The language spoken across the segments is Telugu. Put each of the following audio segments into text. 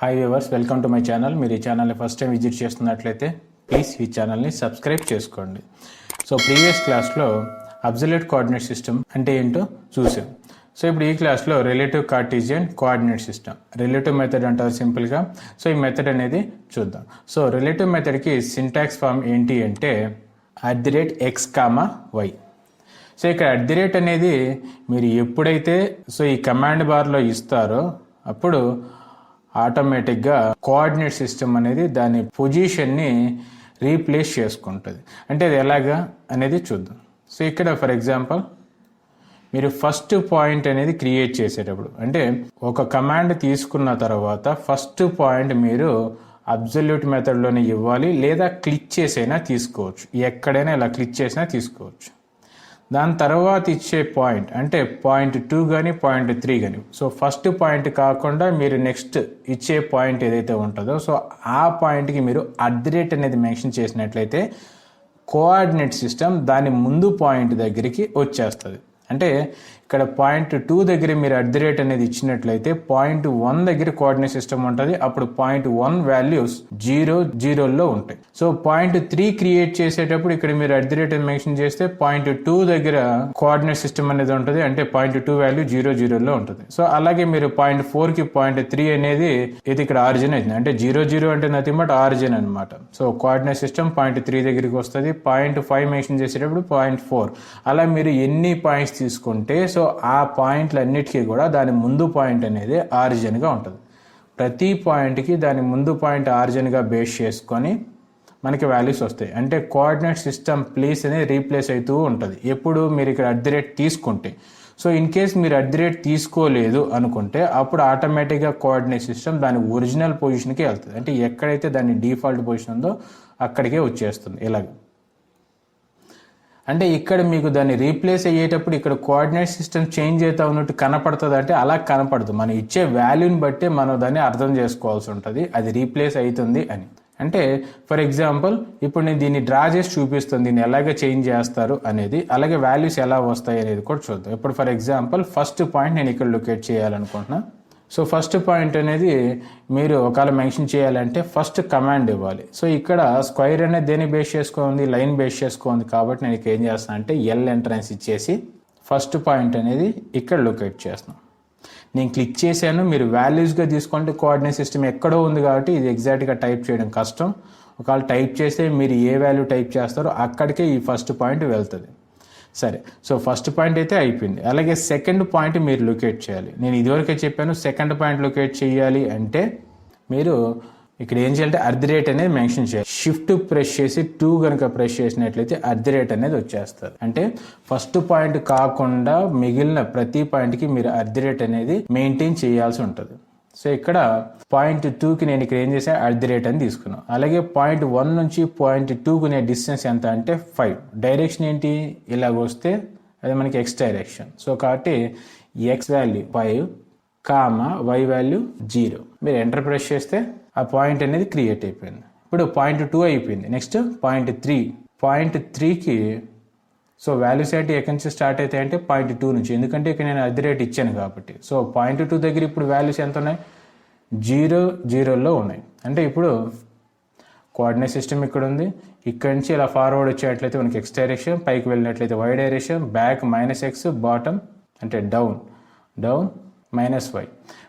Hi viewers, welcome to my channel. మీరు ఈ ఛానల్ని ఫస్ట్ టైం విజిట్ చేస్తున్నట్లయితే ప్లీజ్ ఈ ఛానల్ని సబ్స్క్రైబ్ చేసుకోండి. సో ప్రీవియస్ క్లాస్లో అబ్సల్యూట్ కోఆర్డినేట్ సిస్టమ్ అంటే ఏంటో చూసాం. సో ఇప్పుడు ఈ క్లాస్లో relative Cartesian coordinate system, relative method అంటారు సింపుల్గా. సో ఈ మెథడ్ అనేది చూద్దాం. సో రిలేటివ్ మెథడ్కి సింటాక్స్ ఫామ్ ఏంటి అంటే @x, y. సో ఇక్కడ @ అనేది మీరు ఎప్పుడైతే ఈ కమాండ్ బార్లో ఇస్తారో అప్పుడు ఆటోమేటిక్గా కోఆర్డినేట్ సిస్టమ్ అనేది దాని పొజిషన్ని రీప్లేస్ చేసుకుంటుంది. అంటే అది ఎలాగా అనేది చూద్దాం. సో ఇక్కడ ఫర్ ఎగ్జాంపుల్ మీరు ఫస్ట్ పాయింట్ అనేది క్రియేట్ చేసేటప్పుడు, అంటే ఒక కమాండ్ తీసుకున్న తర్వాత ఫస్ట్ పాయింట్ మీరు అబ్సల్యూట్ మెథడ్లోనే ఇవ్వాలి, లేదా క్లిక్ చేసైనా తీసుకోవచ్చు. ఎక్కడైనా ఇలా క్లిక్ చేసినా తీసుకోవచ్చు. దాని తర్వాత ఇచ్చే పాయింట్ అంటే పాయింట్ 2 కానీ పాయింట్ 3 కానీ, సో ఫస్ట్ పాయింట్ కాకుండా మీరు నెక్స్ట్ ఇచ్చే పాయింట్ ఏదైతే ఉంటుందో సో ఆ పాయింట్కి మీరు @ అనేది మెన్షన్ చేసినట్లయితే కోఆర్డినేట్ సిస్టమ్ దాని ముందు పాయింట్ దగ్గరికి వచ్చేస్తుంది. అంటే ఇక్కడ పాయింట్ 2 దగ్గర మీరు @ అనేది ఇచ్చినట్లయితే పాయింట్ 1 దగ్గర కోఆర్డినేట్ సిస్టమ్ ఉంటుంది. అప్పుడు పాయింట్ 1 వాల్యూస్ 0, 0లో ఉంటాయి. సో పాయింట్ 3 క్రియేట్ చేసేటప్పుడు ఇక్కడ మీరు @ మెన్షన్ చేస్తే పాయింట్ 2 దగ్గర కోఆర్డినేట్ సిస్టమ్ అనేది ఉంటుంది. అంటే పాయింట్ 2 వాల్యూ 0, 0లో ఉంటుంది. సో అలాగే మీరు పాయింట్ 4కి పాయింట్ 3 అనేది ఇది ఇక్కడ ఆరిజిన్ అవుతుంది. అంటే 0, 0 అంటే నథింగ్ బట్ ఆరిజిన్ అనమాట. సో కోఆర్డినేట్ సిస్టమ్ పాయింట్ 3 దగ్గరికి వస్తుంది. పాయింట్ 5 మెన్షన్ చేసేటప్పుడు పాయింట్ 4. అలా మీరు ఎన్ని పాయింట్స్ తీసుకుంటే సో ఆ పాయింట్లన్నిటికీ కూడా దాని ముందు పాయింట్ అనేది ఆరిజిన్గా ఉంటుంది. ప్రతి పాయింట్కి దాని ముందు పాయింట్ ఆరిజిన్గా బేస్ చేసుకొని మనకి వాల్యూస్ వస్తాయి. అంటే కోఆర్డినేట్ సిస్టమ్ ప్లేస్ అనేది రీప్లేస్ అవుతూ ఉంటుంది ఎప్పుడు మీరు ఇక్కడ @ తీసుకుంటే. సో ఇన్ కేస్ మీరు @ తీసుకోలేదు అనుకుంటే అప్పుడు ఆటోమేటిక్గా కోఆర్డినేట్ సిస్టమ్ దాని ఒరిజినల్ పొజిషన్కి వెళ్తుంది. అంటే ఎక్కడైతే దాని డిఫాల్ట్ పొజిషన్ ఉందో అక్కడికే వచ్చేస్తుంది. ఇలాగ అంటే ఇక్కడ మీకు దాన్ని రీప్లేస్ అయ్యేటప్పుడు ఇక్కడ కోఆర్డినేట్ సిస్టమ్ చేంజ్ అవుతా ఉన్నట్టు కనపడుతుంది. అంటే అలా కనపడదు. మనం ఇచ్చే వాల్యూని బట్టి మనం దాన్ని అర్థం చేసుకోవాల్సి ఉంటుంది అది రీప్లేస్ అవుతుంది అని. అంటే ఫర్ ఎగ్జాంపుల్ ఇప్పుడు నేను దీన్ని డ్రా చేసి చూపిస్తాను దీన్ని ఎలాగ చేంజ్ చేస్తారు అనేది, అలాగే వాల్యూస్ ఎలా వస్తాయి అనేది కూడా చూద్దాం. ఇప్పుడు ఫర్ ఎగ్జాంపుల్ ఫస్ట్ పాయింట్ నేను ఇక్కడ లొకేట్ చేయాలనుకుంటున్నా. సో ఫస్ట్ పాయింట్ అనేది మీరు ఒకవేళ మెన్షన్ చేయాలంటే ఫస్ట్ కమాండ్ ఇవ్వాలి. సో ఇక్కడ స్క్వైర్ అనేది దేని బేస్ చేసుకోండి, లైన్ బేస్ చేసుకోండి. కాబట్టి నేను ఇక్కడ ఏం చేస్తాను అంటే L ఎంట్రన్స్ ఇచ్చేసి ఫస్ట్ పాయింట్ అనేది ఇక్కడ లొకేట్ చేస్తాను. నేను క్లిక్ చేశాను. మీరు వాల్యూస్గా తీసుకుంటే కోఆర్డినేట్ సిస్టమ్ ఎక్కడో ఉంది కాబట్టి ఇది ఎగ్జాక్ట్గా టైప్ చేయడం కష్టం. ఒకవేళ టైప్ చేస్తే మీరు ఏ వాల్యూ టైప్ చేస్తారో అక్కడికే ఈ ఫస్ట్ పాయింట్ వెళ్తుంది. సరే, సో ఫస్ట్ పాయింట్ అయితే అయిపోయింది. అలాగే సెకండ్ పాయింట్ మీరు లొకేట్ చేయాలి. నేను ఇదివరకే చెప్పాను సెకండ్ పాయింట్ లొకేట్ చేయాలి అంటే మీరు ఇక్కడ ఏం చేయాలంటే @ అనేది మెన్షన్ చేయాలి. షిఫ్ట్ ప్రెస్ చేసి 2 కనుక ప్రెస్ చేసినట్లయితే @ అనేది వచ్చేస్తుంది. అంటే ఫస్ట్ పాయింట్ కాకుండా మిగిలిన ప్రతి పాయింట్కి మీరు @ అనేది మెయింటైన్ చేయాల్సి ఉంటుంది. సో ఇక్కడ పాయింట్ 2కి నేను ఇక్కడ ఏం చేశాను @ అని తీసుకున్నాను. అలాగే పాయింట్ 1 నుంచి పాయింట్ 2కు నేను డిస్టెన్స్ ఎంత అంటే 5. డైరెక్షన్ ఏంటి, ఇలాగ వస్తే అది మనకి X డైరెక్షన్. సో కాబట్టి X వాల్యూ 5, y వాల్యూ 0. మీరు ఎంటర్ ప్రెస్ చేస్తే ఆ పాయింట్ అనేది క్రియేట్ అయిపోయింది. ఇప్పుడు పాయింట్ 2 అయిపోయింది. Next point 3. పాయింట్ 3కి సో వాల్యూస్ ఏంటి ఎక్కడి నుంచి స్టార్ట్ అవుతాయి అంటే పాయింట్ 2 నుంచి, ఎందుకంటే ఇక్కడ నేను @ ఇచ్చాను కాబట్టి. సో పాయింట్ 2 దగ్గర ఇప్పుడు వాల్యూస్ ఎంత ఉన్నాయి, 0, 0లో ఉన్నాయి. అంటే ఇప్పుడు కోఆర్డినేట్ సిస్టమ్ ఇక్కడ ఉంది. ఇక్కడ నుంచి ఇలా ఫార్వర్డ్ వచ్చేట్లయితే మనకి X డైరెక్షన్, పైకి వెళ్ళినట్లయితే Y direction, back -X, bottom అంటే డౌన్ -Y.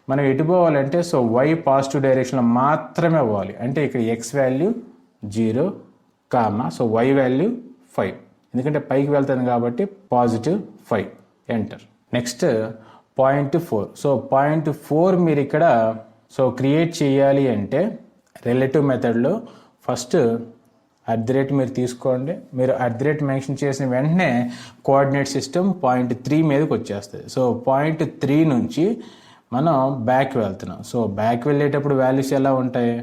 మనం ఎటు పోవాలంటే సో Y పాజిటివ్ డైరెక్షన్లో మాత్రమే పోవాలి. అంటే ఇక్కడ X value 0, so Y value 5, ఎందుకంటే పైకి వెళ్తుంది కాబట్టి +5. Enter. Next point 4. So point 4 మీరు ఇక్కడ సో క్రియేట్ చేయాలి అంటే రిలేటివ్ మెథడ్లో ఫస్ట్ @ మీరు తీసుకోండి. మీరు @ మెన్షన్ చేసిన వెంటనే కోఆర్డినేట్ సిస్టమ్ పాయింట్ 3 మీదకి వచ్చేస్తుంది. సో పాయింట్ 3 నుంచి మనం బ్యాక్ వెళ్తున్నాం. సో బ్యాక్ వెళ్ళేటప్పుడు వాల్యూస్ ఎలా ఉంటాయి,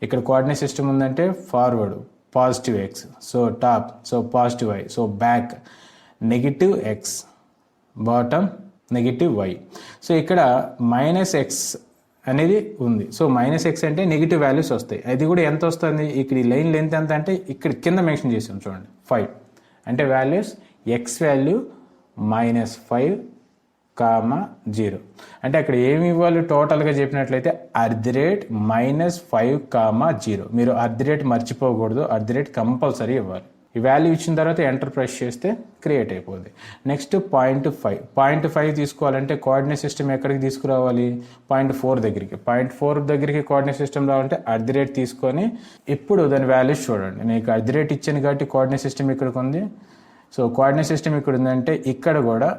ఇక్కడ కోఆర్డినేట్ సిస్టమ్ ఉందంటే forward +X, so top so +Y, so back -X, bottom -Y. So ఇక్కడ -X అనేది ఉంది. సో -X అంటే నెగిటివ్ వాల్యూస్ వస్తాయి. అది కూడా ఎంత వస్తుంది, ఇక్కడ ఈ లైన్ లెంత్ ఎంత అంటే ఇక్కడ కింద మెన్షన్ చేసాం చూడండి 5. అంటే వాల్యూస్ X వాల్యూ -5, కామా 0. అంటే అక్కడ ఏమి ఇవ్వాలి టోటల్గా చెప్పినట్లయితే -5,0. మీరు @ మర్చిపోకూడదు, @ కంపల్సరీ ఇవ్వాలి. ఈ వాల్యూ ఇచ్చిన తర్వాత ఎంటర్ ప్రెస్ చేస్తే క్రియేట్ అయిపోద్ది. నెక్స్ట్ 0.5 తీసుకోవాలంటే కోఆర్డినేట్ సిస్టమ్ ఎక్కడికి తీసుకురావాలి? 0.4 దగ్గరికి. 0.4 దగ్గరికి కోఆర్డినేట్ సిస్టమ్ రావాలంటే @ తీసుకొని ఇప్పుడు దాని వాల్యూస్ చూడండి. నీకు @ ఇచ్చాను కాబట్టి కోఆర్డినేట్ సిస్టమ్ ఇక్కడికి ఉంది. సో కోఆర్డినేట్ సిస్టమ్ ఇక్కడ ఉందంటే ఇక్కడ కూడా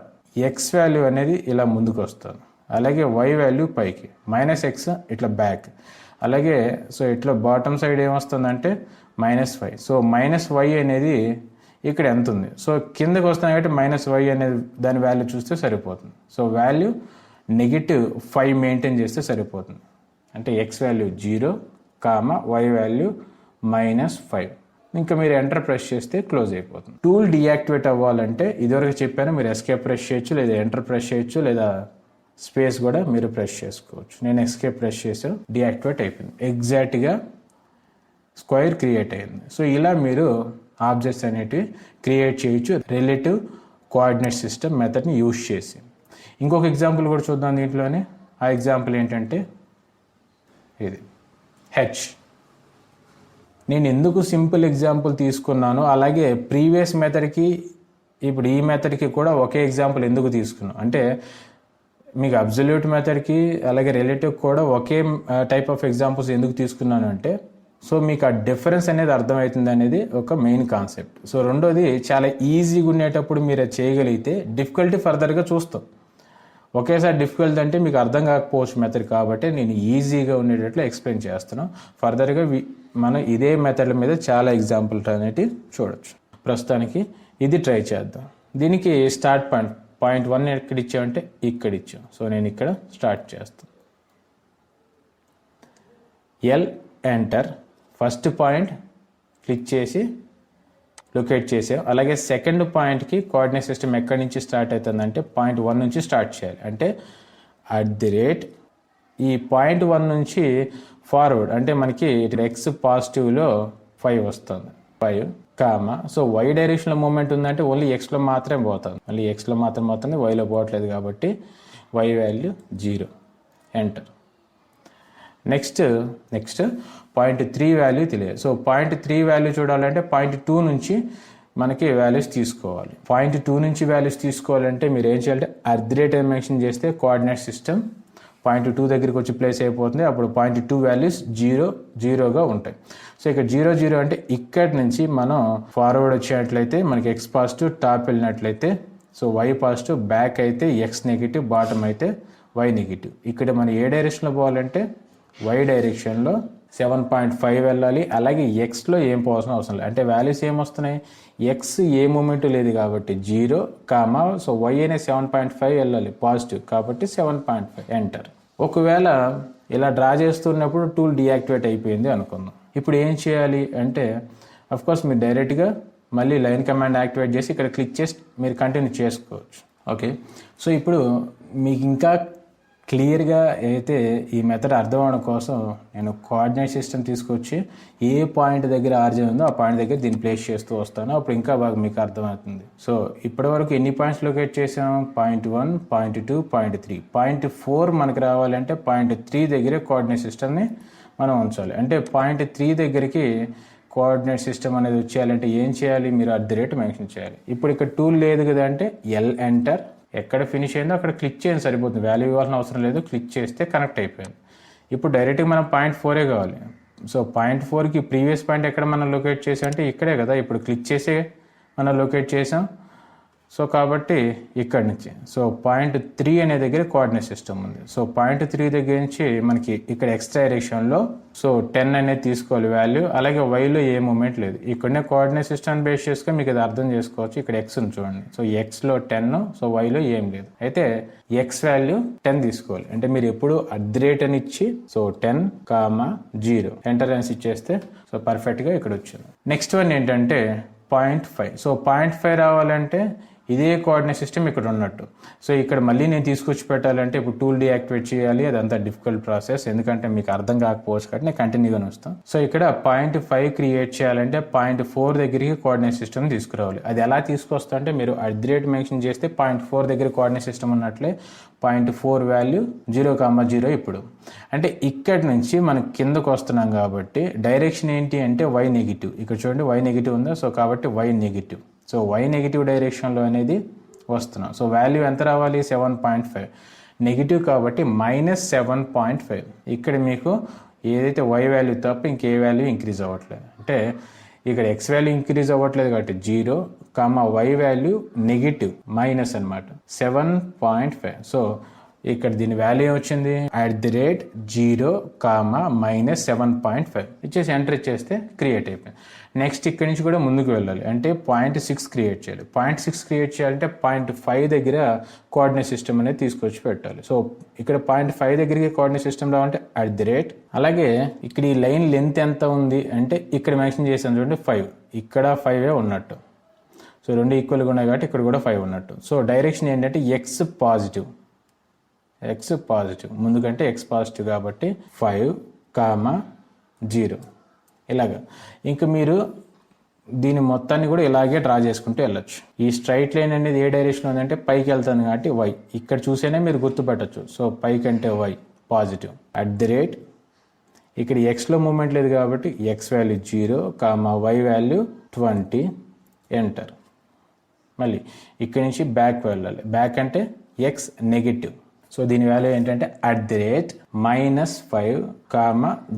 ఎక్స్ వాల్యూ అనేది ఇలా ముందుకు వస్తుంది, అలాగే వై వాల్యూ పైకి, -x ఇట్లా బ్యాక్, అలాగే సో ఇట్లా బాటమ్ సైడ్ ఏమొస్తుందంటే -5. సో -y అనేది ఇక్కడ ఎంత ఉంది? సో కిందకి వస్తుంది కాబట్టి -y అనేది దాని వాల్యూ చూస్తే సరిపోతుంది. సో వాల్యూ -5 మెయింటైన్ చేస్తే సరిపోతుంది. అంటే ఎక్స్ వాల్యూ 0, వై వాల్యూ -5. ఇంకా మీరు ఎంటర్ ప్రెస్ చేస్తే క్లోజ్ అయిపోతుంది. టూల్ డీయాక్టివేట్ అవ్వాలంటే ఇదివరకు చెప్పాను, మీరు ఎస్కేప్ ప్రెస్ చేయొచ్చు, లేదా ఎంటర్ ప్రెస్ చేయొచ్చు, లేదా స్పేస్ కూడా మీరు ప్రెస్ చేసుకోవచ్చు. నేను ఎస్కేప్ ప్రెస్ చేసాను, డీయాక్టివేట్ అయిపోయింది. ఎగ్జాక్ట్గా స్క్వేర్ క్రియేట్ అయింది. సో ఇలా మీరు ఆబ్జెక్ట్స్ అనేటివి క్రియేట్ చేయొచ్చు రిలేటివ్ కోఆర్డినేట్ సిస్టమ్ మెథడ్ని యూజ్ చేసి. ఇంకొక ఎగ్జాంపుల్ కూడా చూద్దాం దీంట్లోనే. ఆ ఎగ్జాంపుల్ ఏంటంటే ఇది హెచ్. నేను ఎందుకు సింపుల్ ఎగ్జాంపుల్ తీసుకున్నాను, అలాగే ప్రీవియస్ మెథడ్కి ఇప్పుడు ఈ మెథడ్కి కూడా ఒకే ఎగ్జాంపుల్ ఎందుకు తీసుకున్నాను అంటే మీకు అబ్జల్యూట్ మెథడ్కి అలాగే రిలేటివ్ కూడా ఒకే టైప్ ఆఫ్ ఎగ్జాంపుల్స్ ఎందుకు తీసుకున్నాను అంటే సో మీకు ఆ డిఫరెన్స్ అనేది అర్థమవుతుంది అనేది ఒక మెయిన్ కాన్సెప్ట్. సో రెండోది చాలా ఈజీగా ఉండేటప్పుడు మీరు అది చేయగలిగితే డిఫికల్టీ ఫర్దర్గా చూస్తాం. ఒకేసారి డిఫికల్ట్ అంటే మీకు అర్థం కాకపోవచ్చు మెథడ్, కాబట్టి నేను ఈజీగా ఉండేటట్లు ఎక్స్ప్లెయిన్ చేస్తున్నాను. ఫర్దర్గా మనం ఇదే మెథడ్ల మీద చాలా ఎగ్జాంపుల్స్ అనేటివి చూడొచ్చు. ప్రస్తుతానికి ఇది ట్రై చేద్దాం. దీనికి స్టార్ట్ పాయింట్ 1 ఎక్కడ ఇచ్చామంటే ఇక్కడ ఇచ్చాం. సో నేను ఇక్కడ స్టార్ట్ చేస్తాను. ఎంటర్, ఫస్ట్ పాయింట్ క్లిక్ చేసి లొకేట్ చేసాం. అలాగే సెకండ్ పాయింట్కి కోఆర్డినేట్ సిస్టమ్ ఎక్కడి నుంచి స్టార్ట్ అవుతుందంటే 0.1 నుంచి స్టార్ట్ చేయాలి. అంటే @ ఈ 0.1 నుంచి ఫార్వర్డ్ అంటే మనకి ఎక్స్ పాజిటివ్లో 5 వస్తుంది, 5, సో వై డైరెక్షన్లో మూమెంట్ ఉందంటే ఓన్లీ ఎక్స్లో మాత్రమే పోతుంది, మళ్ళీ ఎక్స్లో మాత్రం పోతుంది, వైలో పోవట్లేదు కాబట్టి Y value 0. Enter. Next 0.3 value తెలియదు. సో 0.3 వాల్యూ చూడాలంటే 0.2 నుంచి మనకి వాల్యూస్ తీసుకోవాలి. 0.2 నుంచి వాల్యూస్ తీసుకోవాలంటే మీరు ఏం చేయాలంటే @ మెన్షన్ చేస్తే కోఆర్డినేట్ సిస్టమ్ 0.2 దగ్గరికి వచ్చి ప్లేస్ అయిపోతుంది. అప్పుడు 0.2 వాల్యూస్ 0గా ఉంటాయి. సో ఇక్కడ 0 అంటే ఇక్కడి నుంచి మనం ఫార్వర్డ్ వచ్చేటట్లయితే మనకి ఎక్స్ పాజిటివ్, టాప్ వెళ్ళినట్లయితే సో వై పాజిటివ్, బ్యాక్ అయితే ఎక్స్ నెగిటివ్, బాటమ్ అయితే వై నెగిటివ్. ఇక్కడ మనం ఏ డైరెక్షన్లో పోవాలంటే వై డైరెక్షన్లో 7.5 వెళ్ళాలి. అలాగే ఎక్స్లో ఏం పోవాల్సిన అవసరం లేదు, అంటే వాల్యూస్ ఏమొస్తున్నాయి, ఎక్స్ ఏ మూమెంట్ లేదు కాబట్టి 0, సో వై అనే 7.5 వెళ్ళాలి పాజిటివ్ కాబట్టి 7.5. ఎంటర్. ఒకవేళ ఇలా డ్రా చేస్తున్నప్పుడు టూల్ డీయాక్టివేట్ అయిపోయింది అనుకుందాం. ఇప్పుడు ఏం చేయాలి అంటే అఫ్కోర్స్ మీరు డైరెక్ట్గా మళ్ళీ లైన్ కమాండ్ యాక్టివేట్ చేసి ఇక్కడ క్లిక్ చేసి మీరు కంటిన్యూ చేసుకోవచ్చు. ఓకే, సో ఇప్పుడు మీకు ఇంకా క్లియర్గా అయితే ఈ మెథడ్ అర్థం అవడం కోసం నేను కోఆర్డినేట్ సిస్టమ్ తీసుకొచ్చి ఏ పాయింట్ దగ్గర ఆర్జిన్ ఉందో ఆ పాయింట్ దగ్గర దీన్ని ప్లేస్ చేస్తూ వస్తాను. అప్పుడు ఇంకా బాగా మీకు అర్థమవుతుంది. సో ఇప్పటివరకు ఎన్ని పాయింట్స్ లొకేట్ చేసాం? 0.1, 0.2, 0.3. 0.4 మనకి రావాలంటే 0.3 దగ్గరే కోఆర్డినేట్ సిస్టమ్ని మనం ఉంచాలి. అంటే 0.3 దగ్గరికి కోఆర్డినేట్ సిస్టమ్ అనేది వచ్చేయాలంటే ఏం చేయాలి? మీరు @ మెన్షన్ చేయాలి. ఇప్పుడు ఇక్కడ టూల్ లేదు కదా అంటే ఎంటర్, ఎక్కడ ఫినిష్ అయిందో అక్కడ క్లిక్ చేయండి సరిపోతుంది, వాల్యూ ఇవ్వాల్సిన అవసరం లేదు. క్లిక్ చేస్తే కనెక్ట్ అయిపోయింది. ఇప్పుడు డైరెక్ట్గా మనం 0.4 కావాలి. సో 0.4కి ప్రీవియస్ పాయింట్ ఎక్కడ మనం లొకేట్ చేసాం అంటే ఇక్కడే కదా, ఇప్పుడు క్లిక్ చేసే మనం లొకేట్ చేసాం. సో కాబట్టి ఇక్కడి నుంచి సో 0.3 అనే దగ్గర కోఆర్డినేట్ సిస్టమ్ ఉంది. సో 0.3 దగ్గర నుంచి మనకి ఇక్కడ ఎక్స్ డైరెక్షన్లో సో 10 అనేది తీసుకోవాలి వాల్యూ. అలాగే వైలో ఏ మూమెంట్ లేదు, ఇక్కడనే కోఆర్డినేట్ సిస్టమ్ బేస్ చేసుకొని మీకు ఇది అర్థం చేసుకోవచ్చు. ఇక్కడ ఎక్స్ ఉంది చూడండి, సో ఎక్స్లో 10, సో వైలో ఏం లేదు. అయితే ఎక్స్ వాల్యూ 10 తీసుకోవాలి. అంటే మీరు ఎప్పుడు @ అని ఇచ్చి సో 10, 0 ఎంటర్ అని ఇచ్చేస్తే సో పర్ఫెక్ట్గా ఇక్కడ వచ్చింది. నెక్స్ట్ వన్ ఏంటంటే 0.5. సో 0.5 రావాలంటే ఇదే కోఆర్డినేట్ సిస్టమ్ ఇక్కడ ఉన్నట్టు. సో ఇక్కడ మళ్ళీ నేను తీసుకొచ్చి పెట్టాలంటే ఇప్పుడు టూల్ డీయాక్టివేట్ చేయాలి, అదంతా డిఫికల్ట్ ప్రాసెస్, ఎందుకంటే మీకు అర్థం కాకపోవచ్చు కాబట్టి నేను కంటిన్యూగానే వస్తాను. సో ఇక్కడ పాయింట్ 5 క్రియేట్ చేయాలంటే పాయింట్ 4 దగ్గరికి కోఆర్డినేట్ సిస్టమ్ తీసుకురావాలి. అది ఎలా తీసుకొస్తా అంటే మీరు @ మెన్షన్ చేస్తే పాయింట్ 4 దగ్గర కోఆర్డినేట్ సిస్టమ్ ఉన్నట్లే పాయింట్ 4 వాల్యూ 0,0 ఇప్పుడు. అంటే ఇక్కడ నుంచి మనం కిందకు వస్తున్నాం కాబట్టి డైరెక్షన్ ఏంటి అంటే y నెగిటివ్. ఇక్కడ చూడండి y నెగిటివ్ ఉందా, సో కాబట్టి y negative. So y negative డైరెక్షన్లో అనేది వస్తున్నాం. సో వాల్యూ ఎంత రావాలి, 7.5. నెగిటివ్ కాబట్టి -7.5. ఇక్కడ మీకు ఏదైతే y వాల్యూ తప్ప ఇంకే వాల్యూ ఇంక్రీజ్ అవ్వట్లేదు. అంటే ఇక్కడ x వాల్యూ ఇంక్రీజ్ అవ్వట్లేదు కాబట్టి 0, y వాల్యూ నెగిటివ్ మైనస్ అనమాట 7.5. సో ఇక్కడ దీని వాల్యూ వచ్చింది @0, -7.5 ఇచ్చేసి ఎంటర్ ఇచ్చేస్తే క్రియేట్ అయిపోయింది. నెక్స్ట్ ఇక్కడ నుంచి కూడా ముందుకు వెళ్ళాలి అంటే పాయింట్ 6 క్రియేట్ చేయాలి. పాయింట్ 6 క్రియేట్ చేయాలంటే పాయింట్ 5 దగ్గర కోఆర్డినేట్ సిస్టమ్ అనేది తీసుకొచ్చి పెట్టాలి. సో ఇక్కడ పాయింట్ 5 దగ్గరికి కోఆర్డినేట్ సిస్టమ్ రావాలంటే @ అలాగే ఇక్కడ ఈ లైన్ లెంత్ ఎంత ఉంది అంటే ఇక్కడ మెన్షన్ చేసాను చూడండి 5, ఇక్కడ 5 ఉన్నట్టు. సో రెండు ఈక్వల్గా ఉన్నాయి కాబట్టి ఇక్కడ కూడా 5 ఉన్నట్టు. సో డైరెక్షన్ ఏంటంటే x పాజిటివ్ ముందుకంటే x పాజిటివ్ కాబట్టి 5, 0 ఇలాగా. ఇంకా మీరు దీని మొత్తాన్ని కూడా ఇలాగే డ్రా చేసుకుంటూ వెళ్ళొచ్చు. ఈ స్ట్రైట్ లైన్ అనేది ఏ డైరెక్షన్ ఉందంటే పైకి వెళ్తుంది కాబట్టి y, ఇక్కడ చూసేనే మీరు గుర్తుపెట్టచ్చు. సో పైకి అంటే y పాజిటివ్, @ ఇక్కడ xలో మూమెంట్ లేదు కాబట్టి x value 0, y value 20 enter. మళ్ళీ ఇక్కడి నుంచి బ్యాక్ వెళ్ళాలి. బ్యాక్ అంటే x నెగిటివ్. సో దీని వాల్యూ ఏంటంటే @-5,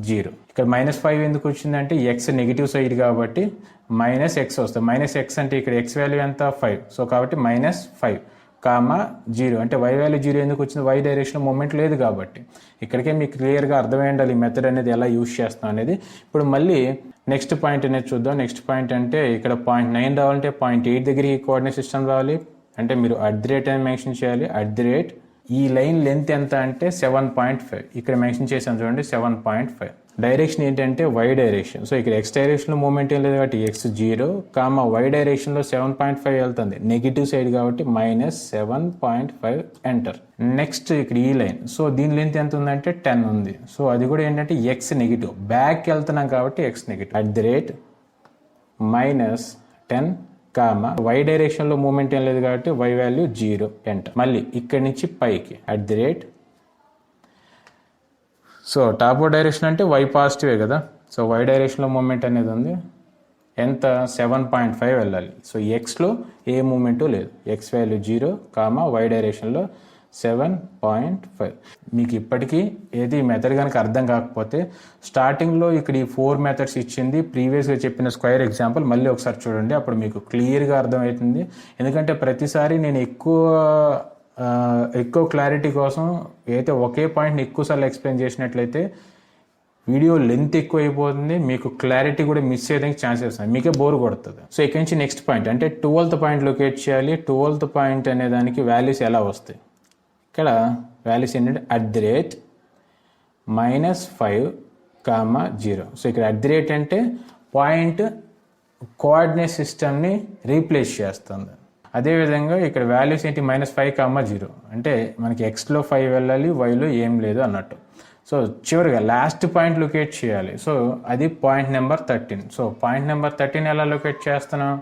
0. ఇక్కడ -5 ఎందుకు వచ్చిందంటే x నెగిటివ్ సైడ్ కాబట్టి -x వస్తుంది. -x అంటే ఇక్కడ x వాల్యూ ఎంత 5, సో కాబట్టి -5, 0 అంటే y వాల్యూ 0 ఎందుకు వచ్చింది, y డైరెక్షన్ మూమెంట్ లేదు కాబట్టి. ఇక్కడికే మీకు క్లియర్గా అర్థమై ఉండాలి ఈ మెథడ్ అనేది ఎలా యూజ్ చేస్తాం అనేది. ఇప్పుడు మళ్ళీ నెక్స్ట్ పాయింట్ అనేది చూద్దాం. నెక్స్ట్ పాయింట్ అంటే ఇక్కడ పాయింట్ 9 రావాలంటే పాయింట్ 8 దగ్గరికి కోఆర్డినేట్ సిస్టమ్ రావాలి. అంటే మీరు @ అని మెన్షన్ చేయాలి. @ ఈ లైన్ లెంత్ ఎంత అంటే 7.5, ఇక్కడ మెన్షన్ చేసాను చూడండి 7.5. డైరెక్షన్ ఏంటంటే y డైరెక్షన్. సో ఇక్కడ x డైరెక్షన్లో మూమెంట్ ఏం లేదు కాబట్టి x 0, y డైరెక్షన్లో 7.5 వెళ్తుంది నెగిటివ్ సైడ్ కాబట్టి -7.5 ఎంటర్. నెక్స్ట్ ఇక్కడ ఈ లైన్, సో దీని లెంత్ ఎంత ఉందంటే 10 ఉంది. సో అది కూడా ఏంటంటే x నెగిటివ్, బ్యాక్ వెళ్తున్నాం కాబట్టి x నెగిటివ్. @-10, y డైరెక్షన్లో మూమెంట్ ఏం లేదు కాబట్టి y వాల్యూ 0 ఎంటర్. మళ్ళీ ఇక్కడి నుంచి పైకి @. సో టాప్ డైరెక్షన్ అంటే y పాజిటివే కదా. సో y డైరెక్షన్లో మూమెంట్ అనేది ఉంది ఎంత 7.5 వెళ్ళాలి. సో xలో ఏ మూమెంటు లేదు, x వాల్యూ 0, y డైరెక్షన్లో 7.5. మీకు ఇప్పటికీ ఏది ఈ మెథడ్ కనుక అర్థం కాకపోతే స్టార్టింగ్లో ఇక్కడ ఈ 4 మెథడ్స్ ఇచ్చింది ప్రీవియస్గా చెప్పిన స్క్వేర్ ఎగ్జాంపుల్ మళ్ళీ ఒకసారి చూడండి, అప్పుడు మీకు క్లియర్గా అర్థమవుతుంది. ఎందుకంటే ప్రతిసారి నేను ఎక్కువ క్లారిటీ కోసం అయితే ఒకే పాయింట్ని ఎక్కువసార్లు ఎక్స్ప్లెయిన్ చేసినట్లయితే వీడియో లెంత్ ఎక్కువ అయిపోతుంది, మీకు క్లారిటీ కూడా మిస్ అయ్యేదానికి ఛాన్సెస్ ఉన్నాయి, మీకే బోర్ కొడుతుంది. సో ఇక్కడ నుంచి నెక్స్ట్ పాయింట్ అంటే 12th పాయింట్ లొకేట్ చేయాలి. 12th పాయింట్ అనే దానికి వాల్యూస్ ఎలా వస్తాయి, ఇక్కడ వాల్యూస్ ఏంటంటే @-5, 0. సో ఇక్కడ @ అంటే పాయింట్ కోఆర్డినేట్ సిస్టమ్ని రీప్లేస్ చేస్తుంది. అదేవిధంగా ఇక్కడ వాల్యూస్ ఏంటి -5, 0 అంటే మనకి xలో 5 వెళ్ళాలి, yలో ఏం లేదు అన్నట్టు. సో చివరిగా లాస్ట్ పాయింట్ లొకేట్ చేయాలి. సో అది point number 13. So point number 13 ఎలా లొకేట్ చేస్తున్నాం,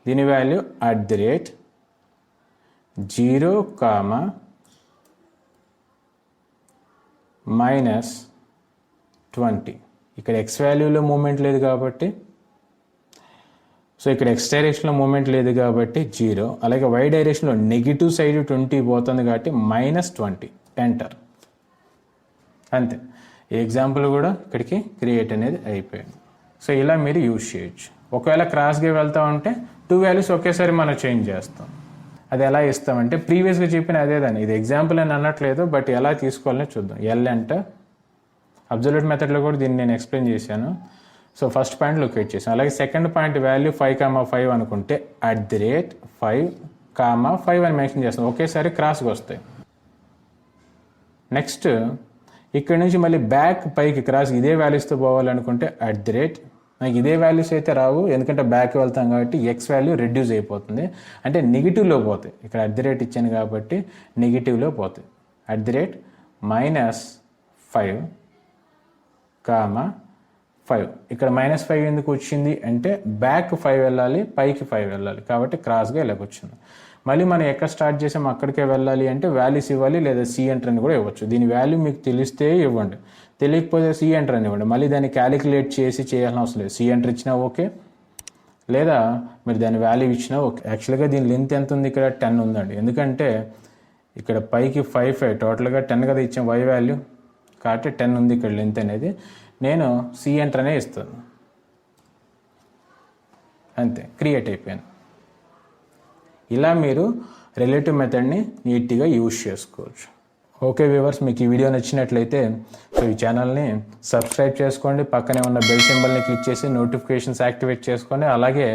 దీని వాల్యూ @0, -20. ఇక్కడ x వాల్యూలో మూమెంట్ లేదు కాబట్టి, సో ఇక్కడ x డైరెక్షన్లో మూమెంట్ లేదు కాబట్టి 0, అలాగే y డైరెక్షన్లో నెగిటివ్ సైడ్ 20 పోతుంది కాబట్టి -20 ఎంటర్. అంతే, ఈ ఎగ్జాంపుల్ కూడా ఇక్కడికి క్రియేట్ అనేది అయిపోయింది. సో ఇలా మీరు యూజ్ చేయొచ్చు. ఒకవేళ క్రాస్గా వెళ్తా ఉంటే 2 వాల్యూస్ ఒకేసారి మనం చేంజ్ చేస్తాం. అది ఎలా ఇస్తామంటే ప్రీవియస్గా చెప్పిన అదే దాన్ని, ఇది ఎగ్జాంపుల్ అని అనట్లేదు, బట్ ఎలా తీసుకోవాలని చూద్దాం. L అంటే అబ్జల్యూట్ మెథడ్లో కూడా దీన్ని నేను ఎక్స్ప్లెయిన్ చేశాను. సో ఫస్ట్ పాయింట్ లొకేట్ చేసాను. అలాగే సెకండ్ పాయింట్ వాల్యూ 5, అనుకుంటే @5, 5 అని మెన్షన్ చేస్తాం, ఒకేసారి క్రాస్గా వస్తాయి. నెక్స్ట్ ఇక్కడ నుంచి మళ్ళీ బ్యాక్ పైకి క్రాస్ ఇదే వాల్యూస్తో పోవాలనుకుంటే నాకు ఇదే వాల్యూస్ అయితే రావు, ఎందుకంటే బ్యాక్ వెళ్తాం కాబట్టి ఎక్స్ వాల్యూ రెడ్యూస్ అయిపోతుంది, అంటే నెగిటివ్లో పోతాయి. ఇక్కడ @ ఇచ్చాను కాబట్టి నెగిటివ్లో పోతాయి. @-5, 5. ఇక్కడ -5 ఎందుకు వచ్చింది అంటే బ్యాక్ 5 వెళ్ళాలి, పైకి 5 వెళ్ళాలి, కాబట్టి క్రాస్గా ఇలాగ వచ్చింది. మళ్ళీ మనం ఎక్కడ స్టార్ట్ చేసాం అక్కడికే వెళ్ళాలి అంటే వాల్యూస్ ఇవ్వాలి, లేదా సి ఎంటర్ అని కూడా ఇవ్వచ్చు. దీని వాల్యూ మీకు తెలిస్తే ఇవ్వండి, తెలియకపోతే సి ఎంటర్ అని ఇవ్వండి. మళ్ళీ దాన్ని క్యాలిక్యులేట్ చేసి చేయాల్సిన అవసరం లేదు. సి ఎంటర్ ఇచ్చినా ఓకే, లేదా మీరు దాని వాల్యూ ఇచ్చినా ఓకే. యాక్చువల్గా దీని లెంత్ ఎంత ఉంది, ఇక్కడ 10 ఉందండి, ఎందుకంటే ఇక్కడ పైకి 5 టోటల్గా 10 కదా ఇచ్చాం వై వాల్యూ, కాబట్టి 10 ఉంది ఇక్కడ లెంత్ అనేది. నేను సి ఎంటర్ అనే ఇస్తాను, అంతే, క్రియేట్ అయిపోయాను. ఇలా మీరు రిలేటివ్ మెథడ్ని నీట్గా యూజ్ చేసుకోవచ్చు. ఓకే వ్యూవర్స్, మీకు ఈ వీడియో నచ్చినట్లయితే ఈ ఛానల్ని సబ్స్క్రైబ్ చేసుకోండి, పక్కనే ఉన్న బెల్ సింబల్ని క్లిక్ చేసి నోటిఫికేషన్స్ యాక్టివేట్ చేసుకోండి, అలాగే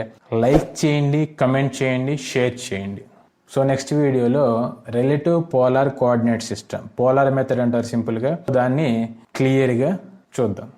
లైక్ చేయండి, కమెంట్ చేయండి, షేర్ చేయండి. సో నెక్స్ట్ వీడియోలో relative polar coordinate system, polar method అంటారు సింపుల్గా, దాన్ని క్లియర్గా చూద్దాం.